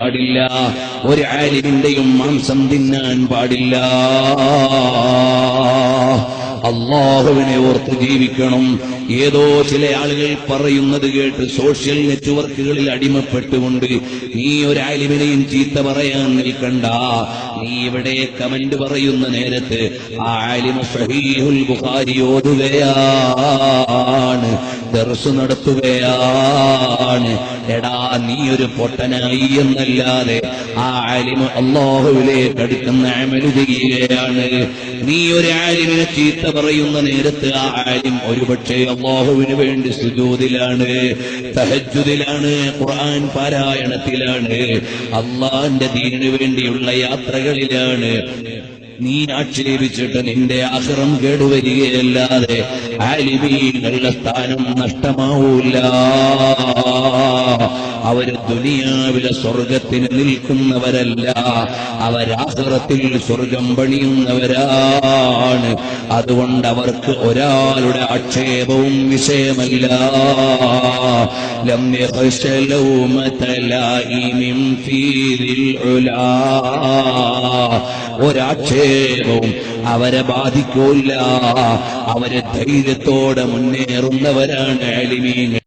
പാടില്ല, ഒരു ആലിമിന്റെയും മാംസം തിന്നാൻ പാടില്ല. അല്ലാഹുവിനെ ഓർത്ത് ജീവിക്കണം. ഏതോ ചില ആളുകൾ പറയുന്നത് കേട്ട് സോഷ്യൽ നെറ്റ്വർക്കുകളിൽ അടിമപ്പെട്ടുകൊണ്ട് നീ ഒരു ആലിമിനെയും ചീത്ത പറയാൻ നിൽക്കണ്ട. നീ ഇവിടെ കമന്റ് പറയുന്ന നേരത്ത് ആ ആലിമ് സഹീഹുൽ ബുഖാരി ഓതുകയാണ്, ദർസ് നടത്തുകയാണ്. എടാ, നീ ഒരു പൊട്ടനായി എന്നല്ലാതെ ആ ആലിമ് അല്ലാഹുവിലേക്ക് അടുക്കുന്ന അമല് ചെയ്യുകയാണ്. നീ ഒരു ആലിമിനെ ചീത്ത പറയുന്ന നേരത്ത് ആ ആലിം ഒരുപക്ഷെ അല്ലാഹുവിന് വേണ്ടി സുജൂദിലാണ്, തഹജ്ജുദിലാണ്, ഖുർആൻ പാരായണത്തിലാണ്, അല്ലാഹുവിന്റെ ദീനിനു വേണ്ടിയുള്ള യാത്രകളിലാണ്. നീ ആക്ഷേപിച്ചിട്ട് നിന്റെ ആഖിറം കേടുവരികയല്ലാതെ ആലിമീങ്ങളുടെ സ്ഥാനം നഷ്ടമാവൂല. അവര് ദുനിയാവിലെ സ്വർഗത്തിന് നിൽക്കുന്നവരല്ല, അവരാഖിറത്തിൽ സ്വർഗം പണിയുന്നവരാണ്. അതുകൊണ്ട് അവർക്ക് ഒരാളുടെ ആക്ഷേപവും വിഷയമല്ല. ലം യഖ്ശ ലൗമത ലായിമിൻ ഫീദിൽ ഉലാ, ഒരാക്ഷേപവും അവരെ ബാധിക്കൂല. അവരെ ധൈര്യത്തോടെ മുന്നേറുന്നവരാണ് ആലിമീങ്ങൾ.